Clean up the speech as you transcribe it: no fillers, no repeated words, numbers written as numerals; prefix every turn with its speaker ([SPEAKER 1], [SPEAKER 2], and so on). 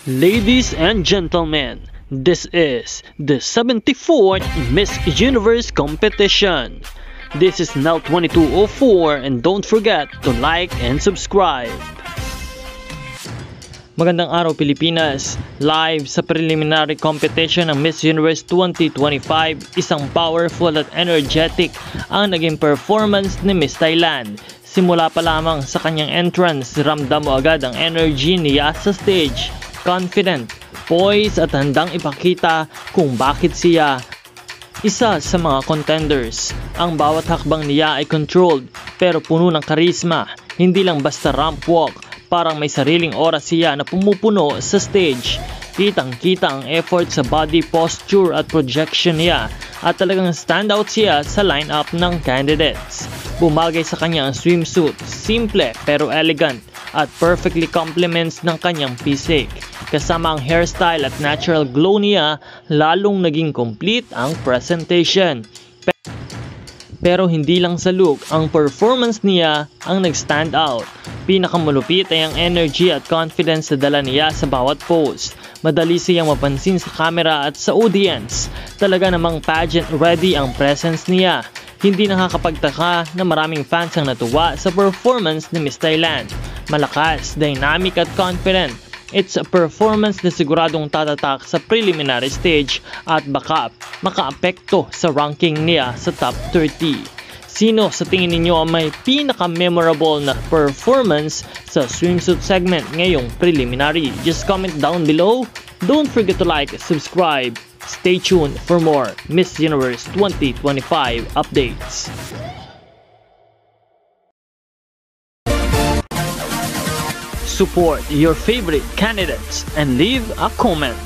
[SPEAKER 1] Ladies and gentlemen, this is the 74th Miss Universe competition. This is now 2204 and don't forget to like and subscribe. Magandang araw Pilipinas! Live sa preliminary competition ng Miss Universe 2025, isang powerful at energetic ang naging performance ni Miss Thailand. Simula pa lamang sa kanyang entrance, ramdam mo agad ang energy niya sa stage. Confident, poised at handang ipakita kung bakit siya isa sa mga contenders. Ang bawat hakbang niya ay controlled pero puno ng karisma. Hindi lang basta ramp walk, parang may sariling oras siya na pumupuno sa stage. Kitang-kita ang effort sa body posture at projection niya at talagang standout siya sa lineup ng candidates. Bumagay sa kanya ang swimsuit, simple pero elegant at perfectly complements ng kanyang physique. Kasama ang hairstyle at natural glow niya, lalong naging complete ang presentation. Pero hindi lang sa look, ang performance niya ang nag-stand out. Pinakamalupit ay ang energy at confidence na dala niya sa bawat pose. Madali siyang mapansin sa camera at sa audience. Talaga namang pageant ready ang presence niya. Hindi nakakapagtaka na maraming fans ang natuwa sa performance ni Miss Thailand. Malakas, dynamic at confident. It's a performance na siguradong tatatak sa preliminary stage at baka makaapekto sa ranking niya sa top 30. Sino sa tingin ninyo ang may pinaka-memorable na performance sa swimsuit segment ngayong preliminary? Just comment down below. Don't forget to like, subscribe. Stay tuned for more Miss Universe 2025 updates. Support your favorite candidates and leave a comment.